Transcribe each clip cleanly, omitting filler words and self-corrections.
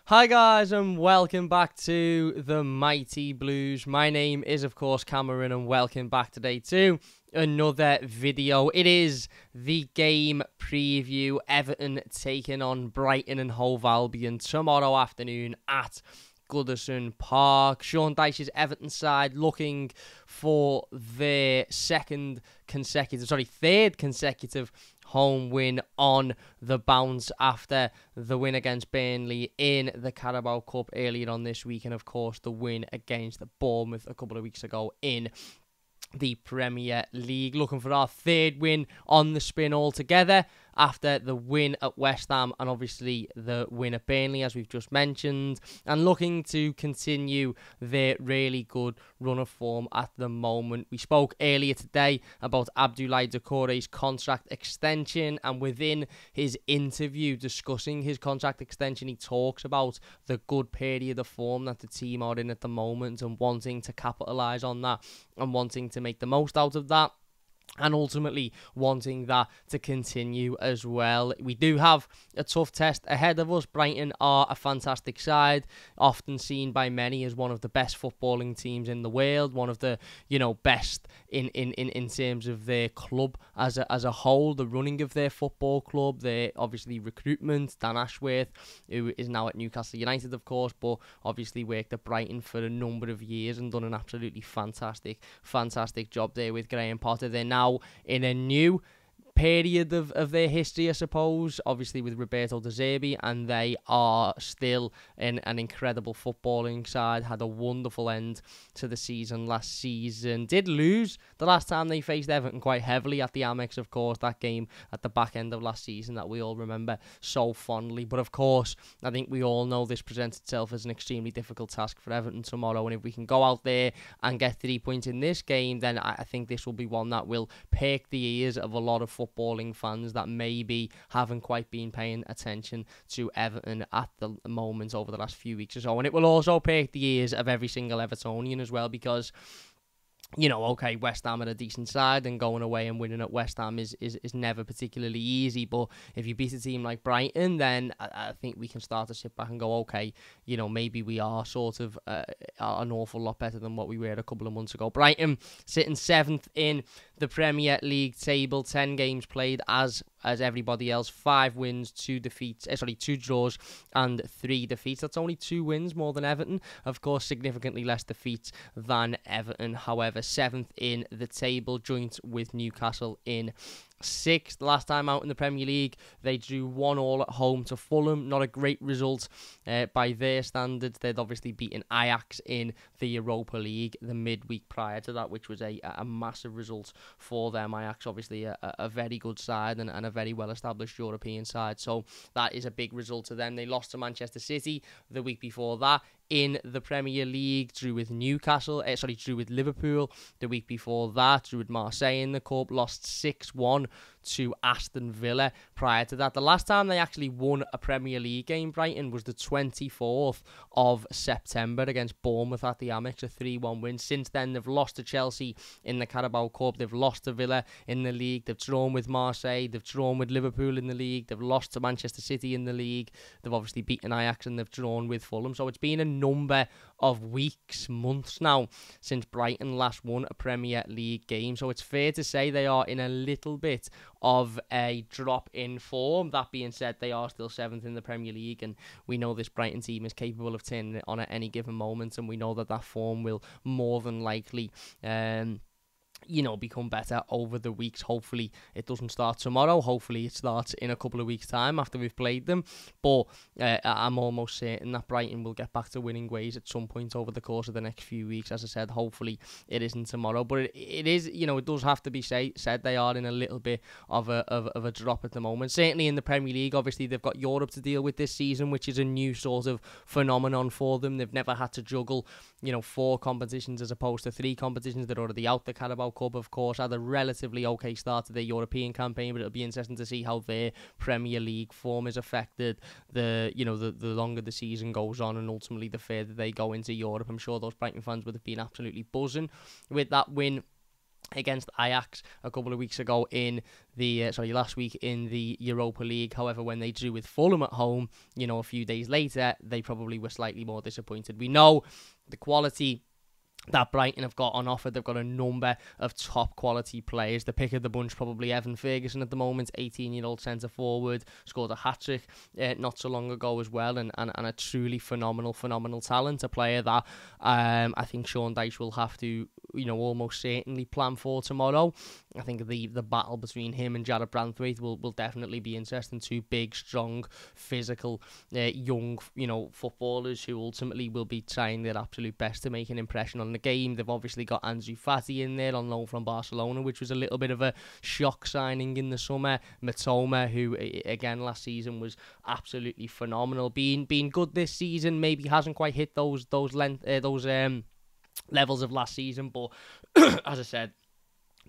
Hi guys and welcome back to the Mighty Blues. My name is of course Cameron and welcome back today to another video. It is the game preview. Everton taking on Brighton and Hove Albion tomorrow afternoon at Goodison Park. Sean Dyche's Everton side looking for their third consecutive home win on the bounce after the win against Burnley in the Carabao Cup earlier on this week, and of course the win against Bournemouth a couple of weeks ago in the Premier League. Looking for our third win on the spin altogether after the win at West Ham and obviously the win at Burnley, as we've just mentioned, and looking to continue their really good run of form at the moment. We spoke earlier today about Abdoulaye Doucouré's contract extension, and within his interview discussing his contract extension, he talks about the good period of form that the team are in at the moment and wanting to capitalise on that and wanting to make the most out of that, and ultimately wanting that to continue as well. We do have a tough test ahead of us. Brighton are a fantastic side, often seen by many as one of the best footballing teams in the world, one of the best in terms of their club as a whole, the running of their football club, their obviously recruitment. Dan Ashworth, who is now at Newcastle United of course, but obviously worked at Brighton for a number of years and done an absolutely fantastic job there with Graham Potter. They're now in a new period of their history, I suppose, obviously with Roberto De Zerbi, and they are still in an incredible footballing side. Had a wonderful end to the season last season. Did lose the last time they faced Everton quite heavily at the Amex, of course, that game at the back end of last season that we all remember so fondly. But of course, I think we all know this presents itself as an extremely difficult task for Everton tomorrow, and if we can go out there and get 3 points in this game, then I think this will be one that will perk the ears of a lot of footballing fans that maybe haven't quite been paying attention to Everton at the moment over the last few weeks or so. And it will also perk the ears of every single Evertonian as well, because okay, West Ham are a decent side, and going away and winning at West Ham is never particularly easy. But if you beat a team like Brighton, then I think we can start to sit back and go, okay, maybe we are sort of an awful lot better than what we were a couple of months ago. Brighton sitting 7th in the Premier League table, 10 games played as everybody else, 5 wins, 2 draws and 3 defeats. That's only 2 wins more than Everton. Of course, significantly less defeats than Everton. However, 7th in the table, joint with Newcastle in 6th. Last time out in the Premier League, they drew 1-1 at home to Fulham. Not a great result by their standards. They'd obviously beaten Ajax in the Europa League the midweek prior to that, which was a massive result for them. Ajax, obviously a very good side and a very well-established European side, so that is a big result to them. They lost to Manchester City the week before that in the Premier League, drew with Liverpool the week before that, drew with Marseille in the Cup, lost 6-1 to Aston Villa prior to that. The last time they actually won a Premier League game, Brighton, was the 24th of September against Bournemouth at the Amex, a 3-1 win. Since then, they've lost to Chelsea in the Carabao Cup, they've lost to Villa in the league, they've drawn with Marseille, they've drawn with Liverpool in the league, they've lost to Manchester City in the league, they've obviously beaten Ajax, and they've drawn with Fulham. So it's been a number of weeks, months now, since Brighton last won a Premier League game. So it's fair to say they are in a little bit of a drop in form. That being said, they are still 7th in the Premier League, and we know this Brighton team is capable of turning it on at any given moment, and we know that form will more than likely become better over the weeks. Hopefully it doesn't start tomorrow. Hopefully it starts in a couple of weeks' time after we've played them. But I'm almost certain that Brighton will get back to winning ways at some point over the course of the next few weeks. As I said, hopefully it isn't tomorrow. But it is, it does have to be said they are in a little bit of a drop at the moment. Certainly in the Premier League, obviously they've got Europe to deal with this season, which is a new sort of phenomenon for them. They've never had to juggle, 4 competitions as opposed to 3 competitions. They're already out the Carabao Cup, of course, had a relatively okay start to their European campaign, but it'll be interesting to see how their Premier League form is affected the longer the season goes on, and ultimately the further they go into Europe. I'm sure those Brighton fans would have been absolutely buzzing with that win against Ajax a couple of weeks ago in the last week in the Europa League. However, when they drew with Fulham at home, a few days later, they probably were slightly more disappointed. We know the quality that Brighton have got on offer. They've got a number of top quality players. The pick of the bunch probably Evan Ferguson at the moment, 18-year-old centre forward, scored a hat-trick not so long ago as well, and a truly phenomenal talent, a player that I think Sean Dyche will have to almost certainly plan for tomorrow. I think the battle between him and Jared Branthwaite will definitely be interesting. Two big, strong, physical, young footballers who ultimately will be trying their absolute best to make an impression on the game. They've obviously got Ansu Fati in there on loan from Barcelona, which was a little bit of a shock signing in the summer. Matoma, who again last season was absolutely phenomenal, being good this season, maybe hasn't quite hit those levels of last season, but as I said,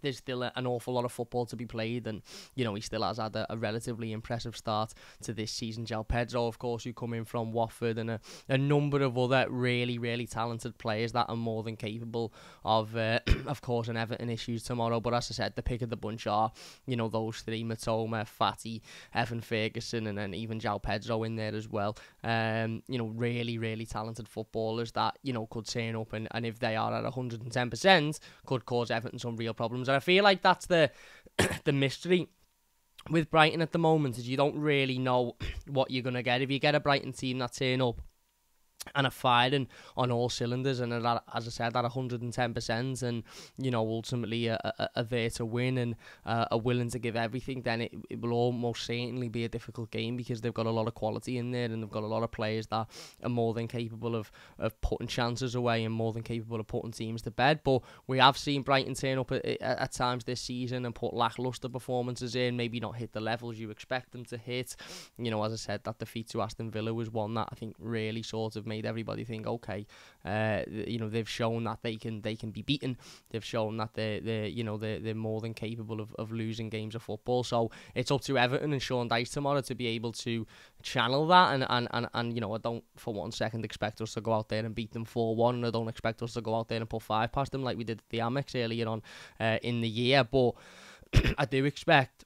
there's still an awful lot of football to be played, and he still has had a relatively impressive start to this season. João Pedro, of course, who come in from Watford, and a number of other really talented players that are more than capable of course, an Everton issues tomorrow. But as I said, the pick of the bunch are those three: Matoma, Fati, Evan Ferguson, and then even João Pedro in there as well. Really talented footballers that could turn up, and if they are at 110%, could cause Everton some real problems. And I feel like that's the mystery with Brighton at the moment, is you don't really know what you're going to get. If you get a Brighton team that turn up and are firing on all cylinders and are, as I said, at 110%, and ultimately are there to win and are willing to give everything, then it will almost certainly be a difficult game, because they've got a lot of quality in there, and they've got a lot of players that are more than capable of putting chances away and more than capable of putting teams to bed. But we have seen Brighton turn up at times this season and put lacklustre performances in, maybe not hit the levels you expect them to hit. As I said, that defeat to Aston Villa was one that I think really sort of made everybody think, okay, they've shown that they can be beaten. They've shown that they're more than capable of losing games of football. So it's up to Everton and Sean Dyche tomorrow to be able to channel that, and I don't for 1 second expect us to go out there and beat them 4-1, and I don't expect us to go out there and put 5 past them like we did at the Amex earlier on in the year. But I do expect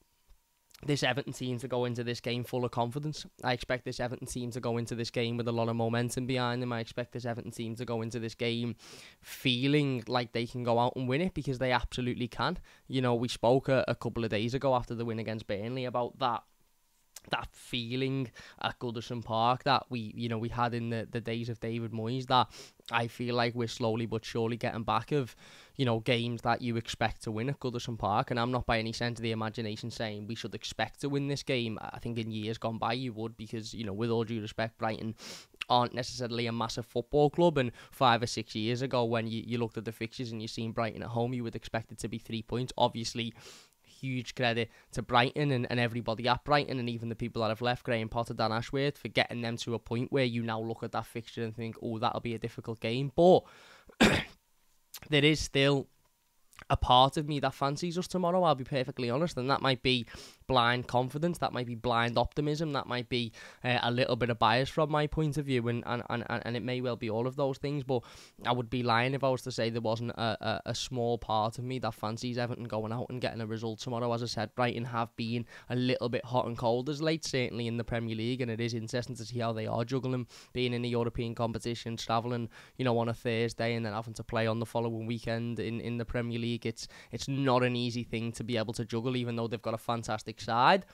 this Everton team to go into this game full of confidence. I expect this Everton team to go into this game with a lot of momentum behind them. I expect this Everton team to go into this game feeling like they can go out and win it, because they absolutely can. We spoke a couple of days ago after the win against Burnley about that feeling at Goodison Park that we had in the days of David Moyes, that I feel like we're slowly but surely getting back of games that you expect to win at Goodison Park. And I'm not by any sense of the imagination saying we should expect to win this game. I think in years gone by you would, because with all due respect, Brighton aren't necessarily a massive football club, and 5 or 6 years ago when you looked at the fixtures and you seen Brighton at home, you would expect it to be 3 points. Obviously, huge credit to Brighton and everybody at Brighton, and even the people that have left, Graham Potter, Dan Ashworth, for getting them to a point where you now look at that fixture and think, oh, that'll be a difficult game. But there is still a part of me that fancies us tomorrow, I'll be perfectly honest, and that might be blind confidence, that might be blind optimism, that might be a little bit of bias from my point of view, and it may well be all of those things. But I would be lying if I was to say there wasn't a small part of me that fancies Everton going out and getting a result tomorrow. As I said, Brighton have been a little bit hot and cold as late, certainly in the Premier League, and it is interesting to see how they are juggling being in the European competition, travelling on a Thursday and then having to play on the following weekend in the Premier League. It's not an easy thing to be able to juggle, even though they've got a fantastic side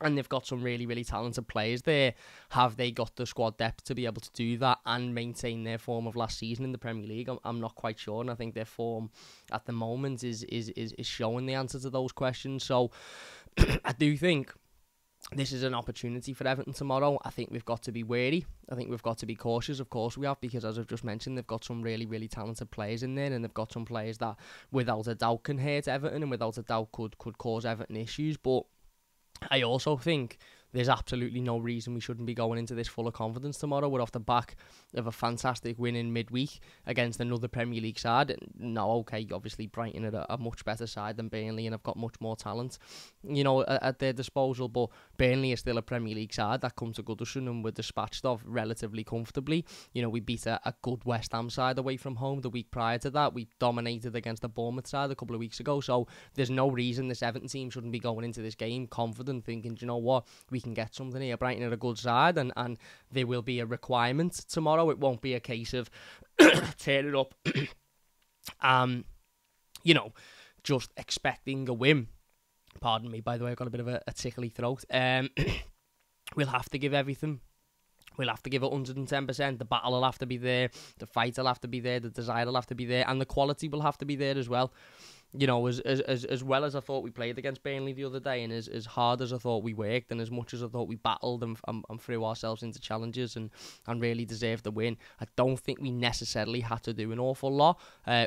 and they've got some really talented players there. Have they got the squad depth to be able to do that and maintain their form of last season in the Premier League? I'm not quite sure, and I think their form at the moment is showing the answer to those questions. So I do think this is an opportunity for Everton tomorrow. I think we've got to be wary. I think we've got to be cautious. Of course we have, because as I've just mentioned, they've got some really talented players in there, and they've got some players that without a doubt can hurt Everton and without a doubt could cause Everton issues. But I also think there's absolutely no reason we shouldn't be going into this full of confidence tomorrow. We're off the back of a fantastic win in midweek against another Premier League side. Now, okay, obviously Brighton are a much better side than Burnley and have got much more talent, at their disposal, but Burnley is still a Premier League side that come to Goodison and were dispatched of relatively comfortably. We beat a good West Ham side away from home the week prior to that. We dominated against the Bournemouth side a couple of weeks ago, so there's no reason this Everton team shouldn't be going into this game confident, thinking, do you know what, we can get something here. Brighton are a good side, and there will be a requirement tomorrow. It won't be a case of tearing up just expecting a win. Pardon me, by the way, I've got a bit of a tickly throat. We'll have to give everything. We'll have to give it 110%. The battle will have to be there. The fight will have to be there. The desire will have to be there. And the quality will have to be there as well. As well as I thought we played against Burnley the other day, and as hard as I thought we worked, and as much as I thought we battled and threw ourselves into challenges and really deserved the win, I don't think we necessarily had to do an awful lot.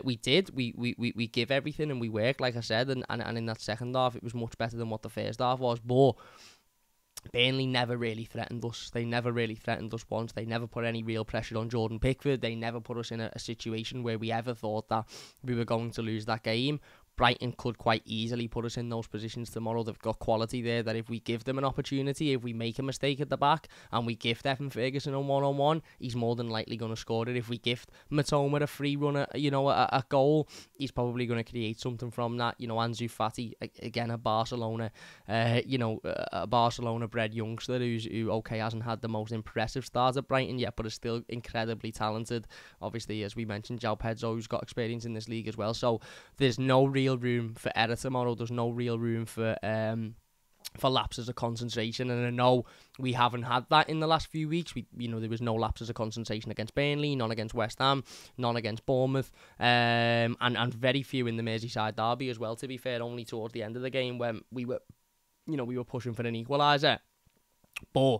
We did. We give everything and we worked, like I said, and in that second half it was much better than what the first half was. But Burnley never really threatened us. They never really threatened us once. They never put any real pressure on Jordan Pickford. They never put us in a situation where we ever thought that we were going to lose that game. Brighton could quite easily put us in those positions tomorrow. They've got quality there that if we give them an opportunity, if we make a mistake at the back and we gift Evan Ferguson a one-on-one, he's more than likely going to score it. If we gift Matoma a free run, a goal, he's probably going to create something from that. Ansu Fati, again, a Barcelona bred youngster who hasn't had the most impressive start at Brighton yet, but is still incredibly talented. Obviously, as we mentioned, João Pedro, who's got experience in this league as well. So there's no real room for error tomorrow. There's no real room for lapses of concentration, and I know we haven't had that in the last few weeks. There was no lapses of concentration against Burnley, none against West Ham, none against Bournemouth, and very few in the Merseyside derby as well, to be fair, only towards the end of the game when we were pushing for an equaliser. But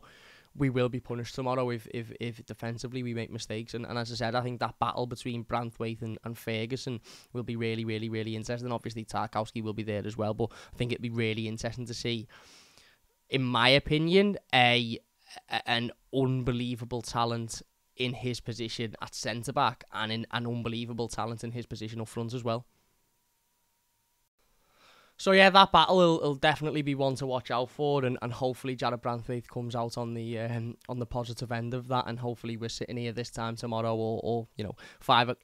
we will be punished tomorrow if defensively we make mistakes. And as I said, I think that battle between Branthwaite and Ferguson will be really, really, really interesting. Obviously, Tarkowski will be there as well, but I think it'd be really interesting to see, in my opinion, an unbelievable talent in his position at centre-back and an unbelievable talent in his position up front as well. So yeah, that battle will definitely be one to watch out for, and hopefully Jarrad Branthwaite comes out on the positive end of that, and hopefully we're sitting here this time tomorrow or 5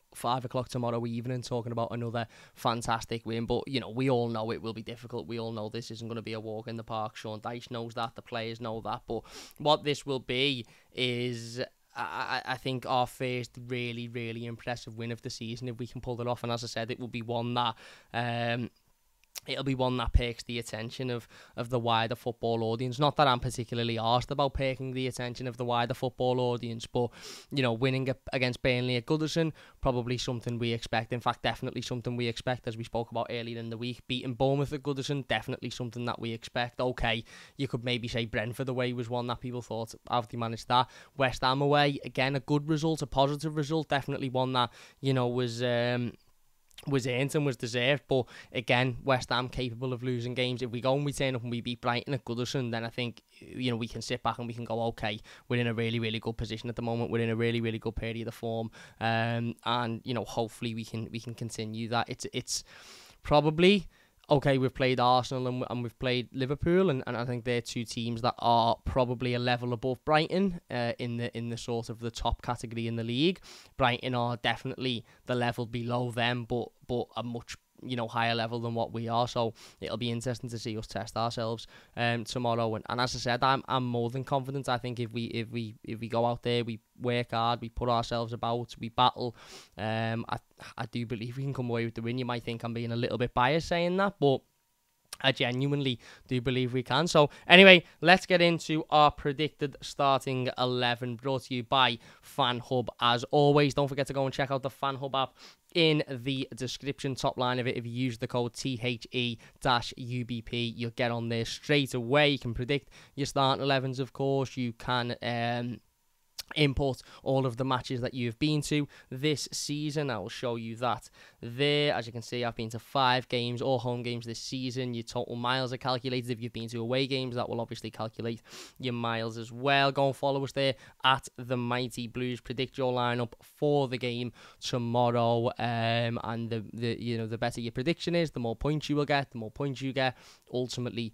o'clock tomorrow evening talking about another fantastic win. But we all know it will be difficult. We all know this isn't going to be a walk in the park. Sean Dyche knows that. The players know that. But what this will be is, I think, our first really, really impressive win of the season if we can pull it off. And as I said, it will be one that it'll be one that perks the attention of the wider football audience. Not that I'm particularly arsed about perking the attention of the wider football audience, but, winning against Burnley at Goodison, probably something we expect. In fact, definitely something we expect, as we spoke about earlier in the week. Beating Bournemouth at Goodison, definitely something that we expect. Okay, you could maybe say Brentford away was one that people thought, how have they managed that? West Ham away, again, a good result, a positive result, definitely one that, was earned and was deserved. But again, West Ham capable of losing games. If we go and we turn up and we beat Brighton at Goodison, then I think we can sit back and we can go, okay, we're in a really, really good position at the moment. We're in a really, really good period of form, and hopefully we can continue that. It's probably, okay, we've played Arsenal and we've played Liverpool, and I think they're two teams that are probably a level above Brighton in the sort of the top category in the league. Brighton are definitely the level below them, but a much higher level than what we are. So it'll be interesting to see us test ourselves tomorrow. And as I said, I'm more than confident. I think if we go out there, we work hard, we put ourselves about, we battle, I do believe we can come away with the win. You might think I'm being a little bit biased saying that, but I genuinely do believe we can. So anyway, let's get into our predicted starting 11, brought to you by Fan Hub. As always, don't forget to go and check out the Fan Hub app in the description, top line of it. If you use the code THE-UBP, you'll get on there straight away. You can predict your starting 11s, of course. You can input all of the matches that you've been to this season. I will show you that there. As you can see, I've been to 5 games, all home games this season. Your total miles are calculated. If you've been to away games, that will obviously calculate your miles as well. Go and follow us there at the Mighty Blues. Predict your lineup for the game tomorrow. And the better your prediction is, the more points you will get. The more points you get, ultimately,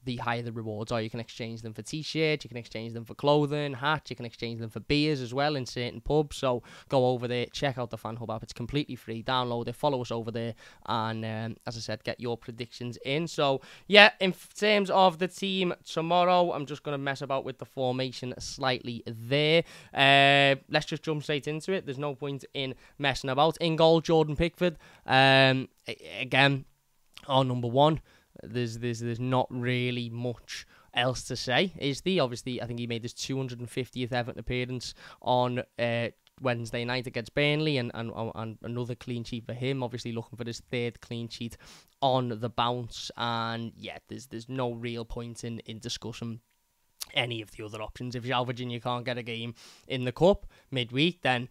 the higher the rewards are. You can exchange them for t-shirts, you can exchange them for clothing, hats, you can exchange them for beers as well in certain pubs. So go over there, check out the Fan Hub app. It's completely free. Download it, follow us over there, and as I said, get your predictions in. So yeah, in terms of the team tomorrow, I'm just going to mess about with the formation slightly there. Let's just jump straight into it. There's no point in messing about. In goal, Jordan Pickford. Again, our number one. There's not really much else to say, is there? Obviously, I think he made his 250th Everton appearance on Wednesday night against Burnley, and another clean sheet for him. Obviously, looking for his 3rd clean sheet on the bounce, and yeah, there's no real point in discussing any of the other options. If João Virginia can't get a game in the cup midweek, then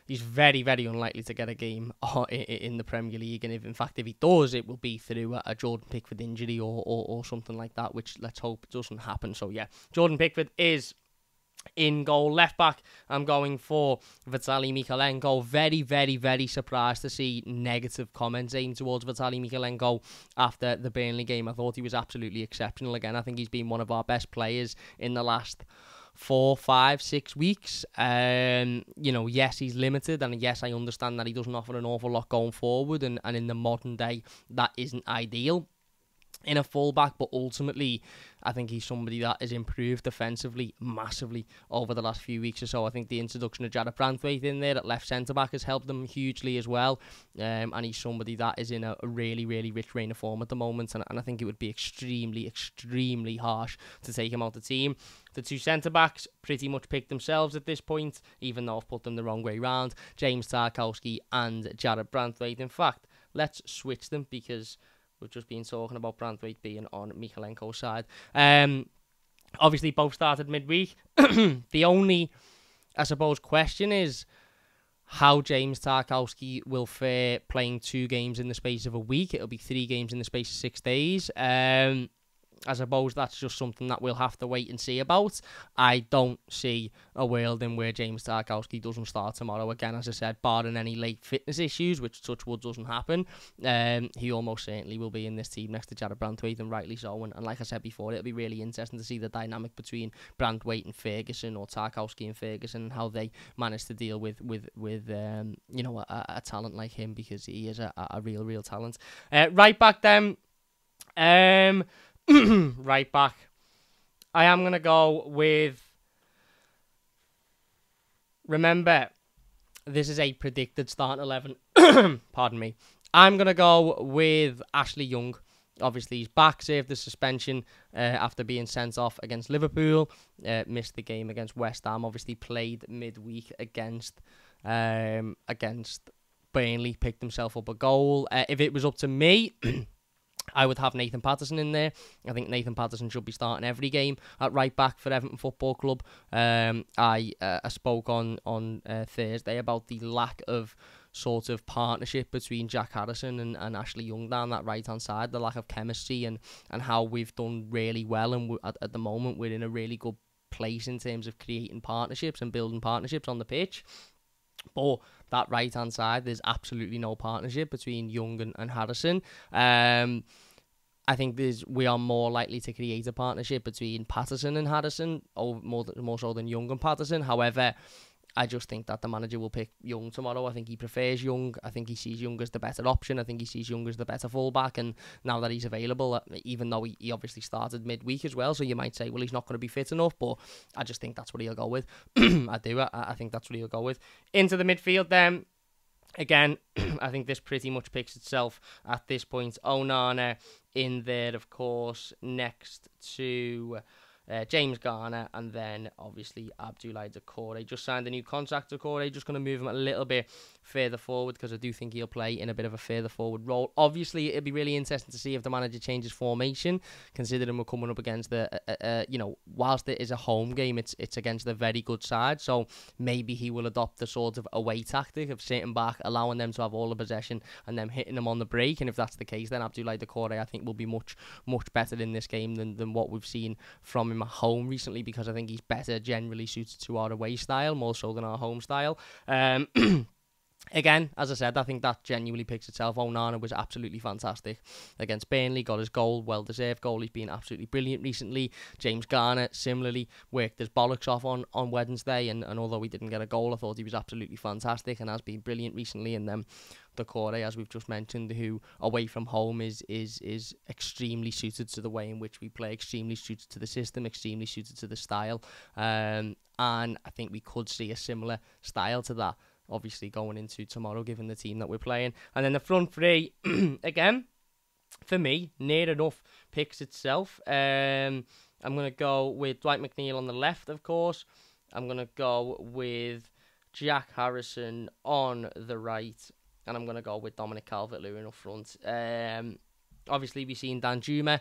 he's very, very unlikely to get a game in the Premier League. And if he does, it will be through a Jordan Pickford injury or something like that, which let's hope doesn't happen. So yeah, Jordan Pickford is in goal. Left back, I'm going for Vitaly Mykolenko. Very, very, very surprised to see negative comments aimed towards Vitaly Mykolenko after the Burnley game. I thought he was absolutely exceptional again. I think he's been one of our best players in the last 4, 5, 6 weeks. Yes, he's limited, and yes, I understand that he doesn't offer an awful lot going forward, and in the modern day, that isn't ideal in a fullback, but ultimately I think he's somebody that has improved defensively massively over the last few weeks or so. I think the introduction of Jarrad Branthwaite in there at left centre-back has helped them hugely as well, and he's somebody that is in a really, really rich reign of form at the moment, and I think it would be extremely, extremely harsh to take him out of the team. The 2 centre-backs pretty much picked themselves at this point, even though I've put them the wrong way round. James Tarkowski and Jarrad Branthwaite. In fact, let's switch them, because we've just been talking about Branthwaite being on Mykolenko's side. Obviously, both started midweek. The only, I suppose, question is how James Tarkowski will fare playing 2 games in the space of a week. It'll be 3 games in the space of 6 days. I suppose that's just something that we'll have to wait and see about. I don't see a world in where James Tarkowski doesn't start tomorrow. Again, as I said, barring any late fitness issues, which touch wood doesn't happen, he almost certainly will be in this team next to Jarrad Branthwaite, and rightly so. And like I said before, it'll be really interesting to see the dynamic between Branthwaite and Ferguson, or Tarkowski and Ferguson, and how they manage to deal with a talent like him, because he is a real talent. Right back then. Right back, I am going to go with, remember, this is a predicted starting 11, pardon me, I'm going to go with Ashley Young. Obviously, he's back, saved the suspension after being sent off against Liverpool, missed the game against West Ham, obviously played midweek against Burnley, picked himself up a goal. If it was up to me, I would have Nathan Patterson in there. I think Nathan Patterson should be starting every game at right back for Everton Football Club. I spoke on Thursday about the lack of sort of partnership between Jack Harrison and Ashley Young down that right-hand side, the lack of chemistry, and how we've done really well, and at the moment we're in a really good place in terms of creating partnerships and building partnerships on the pitch. But that right-hand side, there's absolutely no partnership between Young and Harrison. I think we are more likely to create a partnership between Patterson and Harrison, more so than Young and Patterson. However, I just think that the manager will pick Young tomorrow. I think he prefers Young. I think he sees Young as the better option. I think he sees Young as the better fullback. And now that he's available, even though he obviously started midweek as well, so you might say, well, he's not going to be fit enough, but I just think that's what he'll go with. I do. I think that's what he'll go with. Into the midfield then. Again, I think this pretty much picks itself at this point. Onana in there, of course, next to James Garner, and then obviously Abdoulaye Doucouré. Just signed a new contract, Doucouré. Just going to move him a little bit further forward, because I do think he'll play in a bit of a further forward role. Obviously, it'd be really interesting to see if the manager changes formation, considering we're coming up against whilst it is a home game, it's against a very good side. So maybe he will adopt the sort of away tactic of sitting back, allowing them to have all the possession, and then hitting them on the break. And if that's the case, then Abdoulaye Doucouré, I think, will be much better in this game than what we've seen from him at home recently, because I think he's better generally suited to our away style, more so than our home style. Again, as I said, I think that genuinely picks itself. Onana was absolutely fantastic against Burnley, got his goal, well-deserved goal. He's been absolutely brilliant recently. James Garner, similarly, worked his bollocks off on Wednesday, and although he didn't get a goal, I thought he was absolutely fantastic and has been brilliant recently. And then Doucouré, as we've just mentioned, who away from home is extremely suited to the way in which we play, extremely suited to the system, extremely suited to the style. And I think we could see a similar style to that, obviously, going into tomorrow, given the team that we're playing. And then the front three, again, for me, near enough picks itself. I'm going to go with Dwight McNeil on the left, of course. I'm going to go with Jack Harrison on the right. And I'm going to go with Dominic Calvert-Lewin up front. Obviously, we've seen Danjuma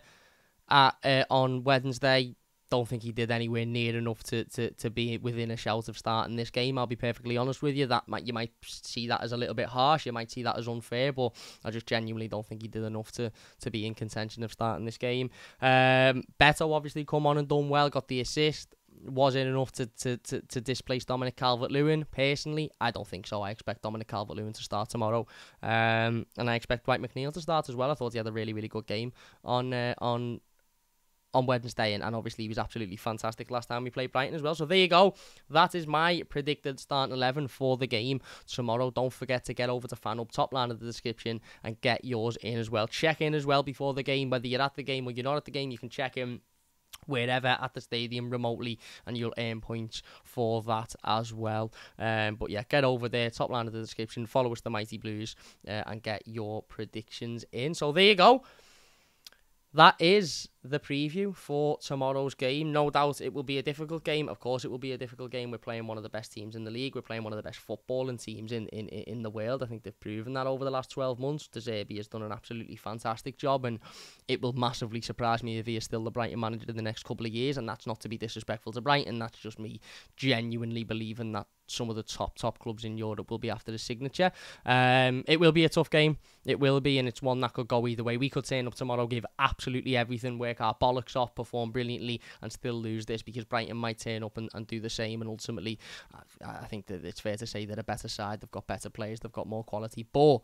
on Wednesday. Don't think he did anywhere near enough to be within a shout of starting this game. I'll be perfectly honest with you. You might see that as a little bit harsh. You might see that as unfair, but I just genuinely don't think he did enough to be in contention of starting this game. Beto obviously come on and done well, got the assist. Was it enough to displace Dominic Calvert-Lewin? Personally, I don't think so. I expect Dominic Calvert-Lewin to start tomorrow, and I expect Dwight McNeil to start as well. I thought he had a really, really good game on Wednesday, and obviously he was absolutely fantastic last time we played Brighton as well. So there you go. That is my predicted starting 11 for the game tomorrow. Don't forget to get over to FanHub, top line of the description, and get yours in as well. Check in as well before the game. Whether you're at the game or you're not at the game, you can check in wherever at the stadium remotely, and you'll earn points for that as well. But yeah, get over there, top line of the description, follow us, the Mighty Blues, and get your predictions in. So there you go. That is the preview for tomorrow's game. No doubt it will be a difficult game. Of course it will be a difficult game. We're playing one of the best teams in the league. We're playing one of the best footballing teams in the world. I think they've proven that over the last 12 months. De Zerbi has done an absolutely fantastic job, and it will massively surprise me if he is still the Brighton manager in the next couple of years. And that's not to be disrespectful to Brighton. That's just me genuinely believing that some of the top clubs in Europe will be after the signature. It will be a tough game. It will be, and it's one that could go either way. We could turn up tomorrow, give absolutely everything, work our bollocks off, perform brilliantly, and still lose this, because Brighton might turn up and do the same. And ultimately, I think that it's fair to say they're a better side. They've got better players. They've got more quality. But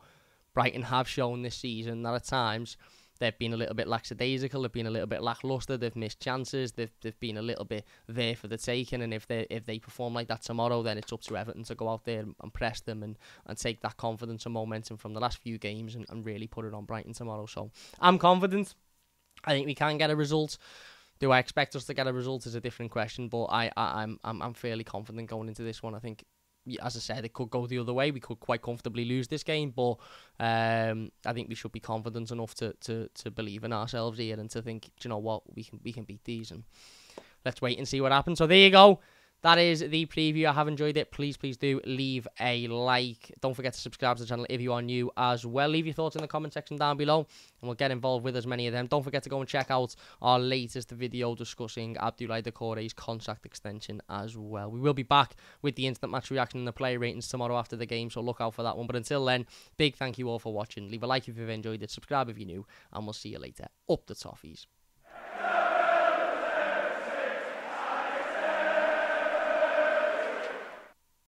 Brighton have shown this season that at times they've been a little bit lackadaisical, they've been a little bit lacklustre, they've missed chances, they've been a little bit there for the taking, and if they perform like that tomorrow, then it's up to Everton to go out there and press them and take that confidence and momentum from the last few games and really put it on Brighton tomorrow. So I'm confident. I think we can get a result. Do I expect us to get a result is a different question, but I'm fairly confident going into this one. I think, as I said, it could go the other way. We could quite comfortably lose this game, but I think we should be confident enough to believe in ourselves here and to think, do you know what, we can beat these, and let's wait and see what happens. So there you go. That is the preview. I have enjoyed it. Please do leave a like. Don't forget to subscribe to the channel if you are new as well. Leave your thoughts in the comment section down below, and we'll get involved with as many of them. Don't forget to go and check out our latest video discussing Abdoulaye Doucouré's contract extension as well. We will be back with the instant match reaction and the player ratings tomorrow after the game, so look out for that one. But until then, big thank you all for watching. Leave a like if you've enjoyed it, subscribe if you're new, and we'll see you later. Up the toffees.